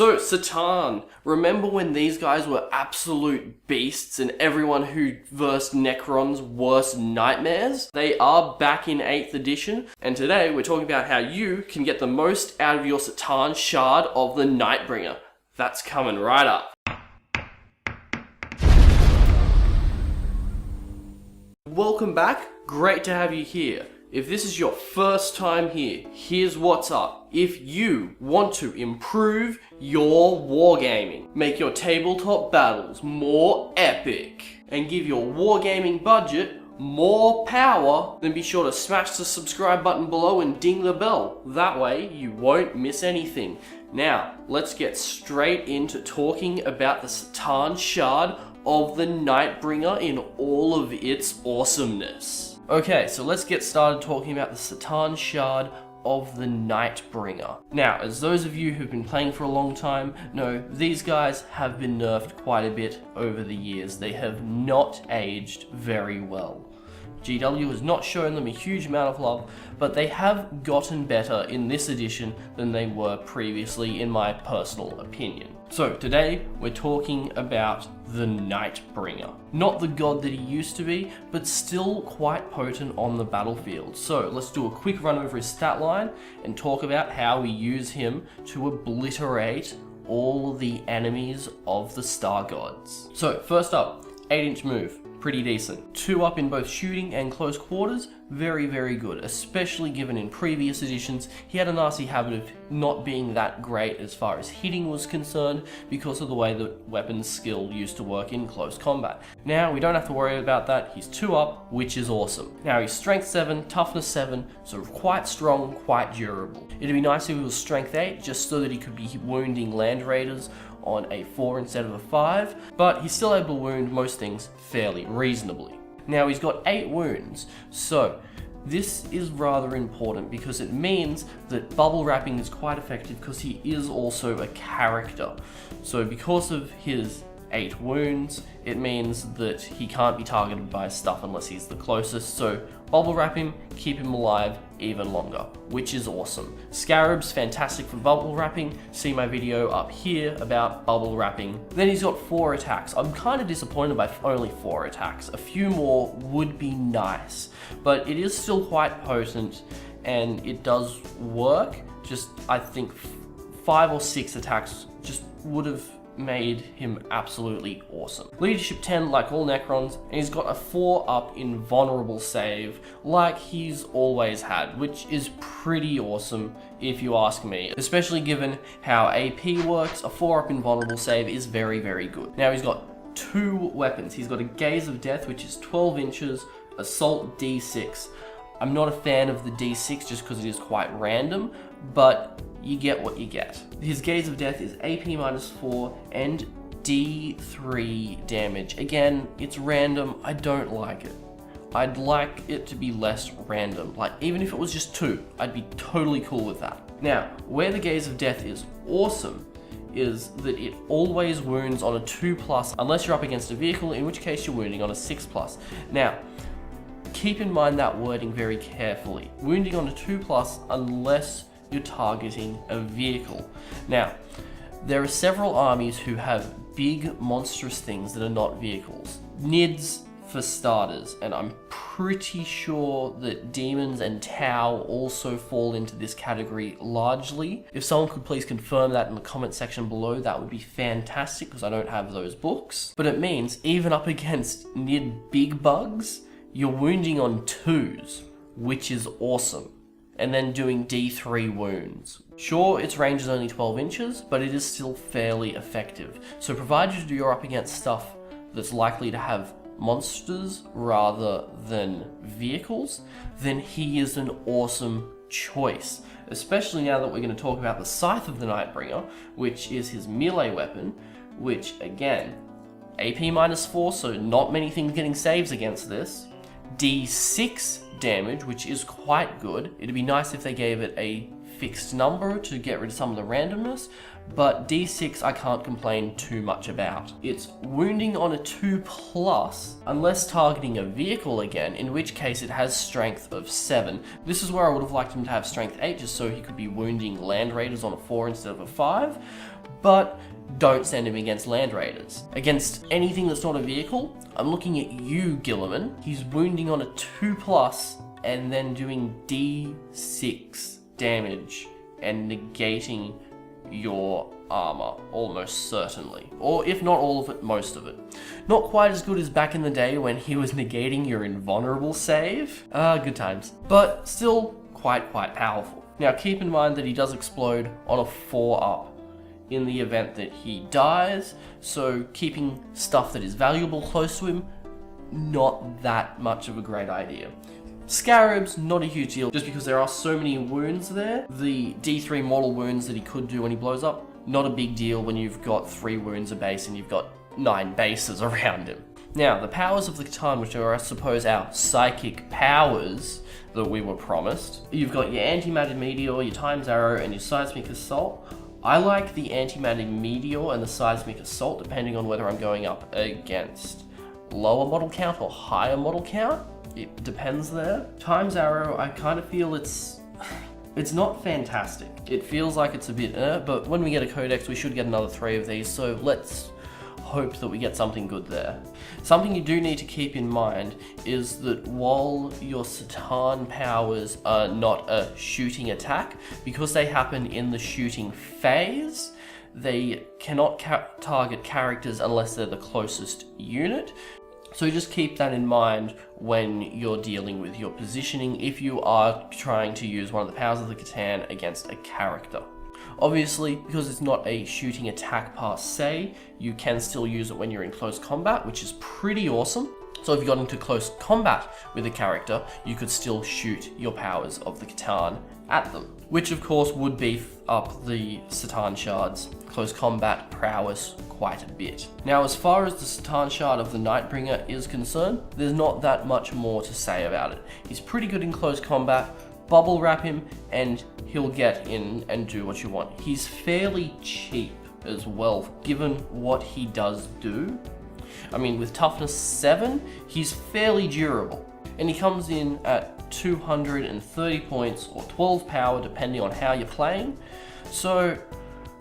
So, C'tan, remember when these guys were absolute beasts and everyone who versed Necron's worst nightmares? They are back in 8th edition, and today we're talking about how you can get the most out of your C'tan shard of the Nightbringer. That's coming right up. Welcome back, great to have you here. If this is your first time here, here's what's up. If you want to improve your wargaming, make your tabletop battles more epic, and give your wargaming budget more power, then be sure to smash the subscribe button below and ding the bell. That way you won't miss anything. Now, let's get straight into talking about the C'tan Shard of the Nightbringer in all of its awesomeness. Okay, so let's get started talking about the C'tan Shard of the Nightbringer. Now, as those of you who've been playing for a long time know, these guys have been nerfed quite a bit over the years. They have not aged very well. GW has not shown them a huge amount of love, but they have gotten better in this edition than they were previously, in my personal opinion. So today, we're talking about the Nightbringer. Not the god that he used to be, but still quite potent on the battlefield. So let's do a quick run over his stat line and talk about how we use him to obliterate all the enemies of the Star Gods. So first up, 8-inch move. Pretty decent. 2 up in both shooting and close quarters, very, very good, especially given in previous editions he had a nasty habit of not being that great as far as hitting was concerned because of the way that weapons skill used to work in close combat. Now we don't have to worry about that, he's 2 up, which is awesome. Now he's strength 7, toughness 7, so quite strong, quite durable. It'd be nice if he was strength 8, just so that he could be wounding land raiders on a 4 instead of a 5, but he's still able to wound most things fairly reasonably. Now he's got 8 wounds, so this is rather important because it means that bubble wrapping is quite effective because he is also a character. So because of his 8 wounds, it means that he can't be targeted by stuff unless he's the closest, so bubble wrap him, keep him alive even longer, which is awesome. Scarab's fantastic for bubble wrapping, see my video up here about bubble wrapping. Then he's got 4 attacks. I'm kind of disappointed by only 4 attacks. A few more would be nice, but it is still quite potent and it does work. Just, I think 5 or 6 attacks just would have made him absolutely awesome. Leadership 10 like all Necrons, and he's got a 4 up invulnerable save like he's always had, which is pretty awesome if you ask me, especially given how AP works. A 4 up invulnerable save is very, very good. Now he's got 2 weapons. He's got a Gaze of Death, which is 12 inches, assault D6. I'm not a fan of the D6 just because it is quite random, but you get what you get. His Gaze of Death is AP -4 and D3 damage. Again, it's random, I don't like it. I'd like it to be less random. Like, even if it was just 2, I'd be totally cool with that. Now, where the Gaze of Death is awesome is that it always wounds on a 2+, unless you're up against a vehicle, in which case you're wounding on a 6+. Now, keep in mind that wording very carefully. Wounding on a 2+ unless you're targeting a vehicle. Now, there are several armies who have big monstrous things that are not vehicles. Nids for starters, and I'm pretty sure that demons and Tau also fall into this category largely. If someone could please confirm that in the comment section below, that would be fantastic because I don't have those books. But it means even up against Nid big bugs, you're wounding on 2s, which is awesome. And then doing D3 wounds. Sure, its range is only 12 inches, but it is still fairly effective. So provided you're up against stuff that's likely to have monsters rather than vehicles, then he is an awesome choice. Especially now that we're going to talk about the Scythe of the Nightbringer, which is his melee weapon, which again, AP -4, so not many things getting saves against this. D6 damage, which is quite good. It'd be nice if they gave it a fixed number to get rid of some of the randomness, but D6 I can't complain too much about. It's wounding on a 2+, unless targeting a vehicle again, in which case it has strength of 7. This is where I would have liked him to have strength 8, just so he could be wounding land raiders on a 4 instead of a 5, but don't send him against Land Raiders. Against anything that's not a vehicle, I'm looking at you, Guilliman. He's wounding on a 2+ and then doing D6 damage and negating your armor, almost certainly. Or if not all of it, most of it. Not quite as good as back in the day when he was negating your invulnerable save. Good times. But still quite powerful. Now keep in mind that he does explode on a 4+ in the event that he dies, so keeping stuff that is valuable close to him, not that much of a great idea. Scarabs, not a huge deal, just because there are so many wounds there. The D3 mortal wounds that he could do when he blows up, not a big deal when you've got 3 wounds a base and you've got 9 bases around him. Now, the powers of the C'tan, which are, I suppose, our psychic powers that we were promised. You've got your Antimatter Meteor, your Time's Arrow, and your Seismic Assault. I like the Antimatter Meteor and the Seismic Assault, depending on whether I'm going up against lower model count or higher model count. It depends there. Time's Arrow, I kind of feel it's not fantastic. It feels like it's a bit but when we get a Codex, we should get another 3 of these, so let's hope that we get something good there. Something you do need to keep in mind is that while your C'tan powers are not a shooting attack, because they happen in the shooting phase, they cannot target characters unless they're the closest unit. So just keep that in mind when you're dealing with your positioning if you are trying to use one of the powers of the C'tan against a character. Obviously, because it's not a shooting attack per se, you can still use it when you're in close combat, which is pretty awesome. So if you got into close combat with a character, you could still shoot your powers of the C'tan at them, which of course would beef up the C'tan Shard's close combat prowess quite a bit. Now, as far as the C'tan Shard of the Nightbringer is concerned, there's not that much more to say about it. He's pretty good in close combat. Bubble wrap him and he'll get in and do what you want. He's fairly cheap as well, given what he does do. I mean, with toughness 7, he's fairly durable. And he comes in at 230 points or 12 power, depending on how you're playing. So,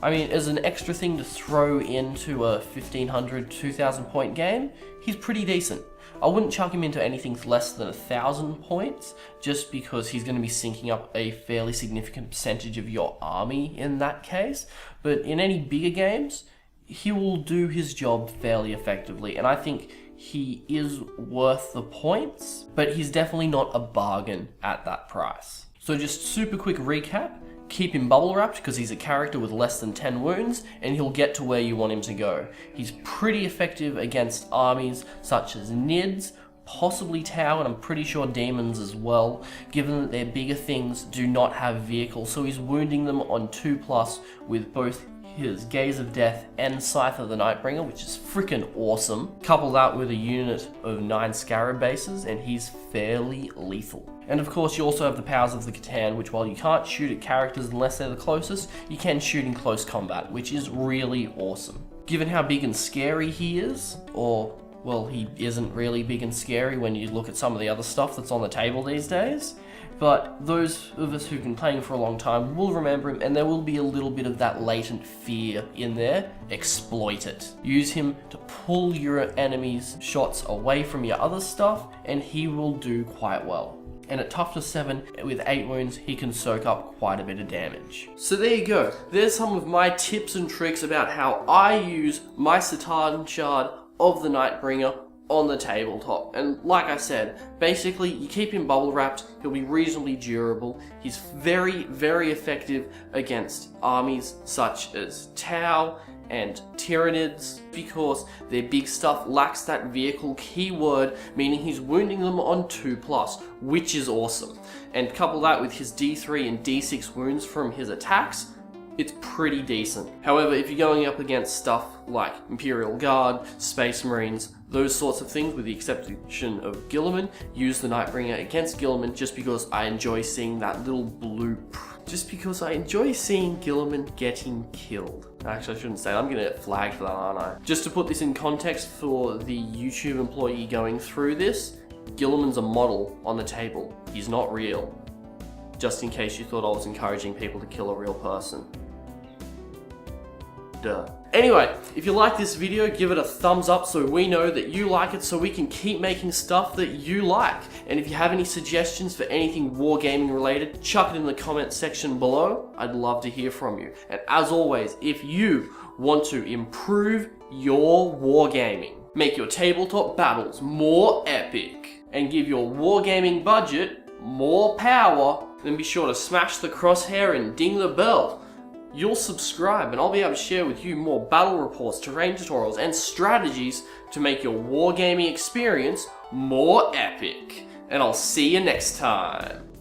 I mean, as an extra thing to throw into a 1500, 2000 point game, he's pretty decent. I wouldn't chuck him into anything less than 1000 points, just because he's going to be syncing up a fairly significant percentage of your army in that case. But in any bigger games, he will do his job fairly effectively, and I think he is worth the points, but he's definitely not a bargain at that price. So just super quick recap. Keep him bubble wrapped because he's a character with less than 10 wounds and he'll get to where you want him to go. He's pretty effective against armies such as Nids, possibly Tau, and I'm pretty sure demons as well, given that their bigger things do not have vehicles, so he's wounding them on 2+ with both his Gaze of Death and Scythe of the Nightbringer, which is freaking awesome. Couple that with a unit of 9 Scarab bases and he's fairly lethal. And of course you also have the powers of the C'tan, which while you can't shoot at characters unless they're the closest, you can shoot in close combat, which is really awesome. Given how big and scary he is, or well, he isn't really big and scary when you look at some of the other stuff that's on the table these days, but those of us who've been playing for a long time will remember him, and there will be a little bit of that latent fear in there. Exploit it. Use him to pull your enemy's shots away from your other stuff, and he will do quite well. And at toughness 7, with 8 wounds, he can soak up quite a bit of damage. So there you go. There's some of my tips and tricks about how I use my C'tan Shard of the Nightbringer on the tabletop. And like I said, basically you keep him bubble wrapped, he'll be reasonably durable. He's very, very effective against armies such as Tau and Tyranids, because their big stuff lacks that vehicle keyword, meaning he's wounding them on 2+, which is awesome. And couple that with his D3 and D6 wounds from his attacks, it's pretty decent. However, if you're going up against stuff like Imperial Guard, Space Marines, those sorts of things, with the exception of Guilliman, use the Nightbringer against Guilliman just because I enjoy seeing that little blue... Just because I enjoy seeing Guilliman getting killed. Actually, I shouldn't say that. I'm gonna get flagged for that, aren't I? Just to put this in context for the YouTube employee going through this, Guilliman's a model on the table. He's not real. Just in case you thought I was encouraging people to kill a real person. Duh. Anyway, if you like this video, give it a thumbs up so we know that you like it, so we can keep making stuff that you like. And if you have any suggestions for anything wargaming related, chuck it in the comment section below. I'd love to hear from you. And as always, if you want to improve your wargaming, make your tabletop battles more epic, and give your wargaming budget more power, then be sure to smash the crosshair and ding the bell. You'll subscribe and I'll be able to share with you more battle reports, terrain tutorials, and strategies to make your wargaming experience more epic. And I'll see you next time.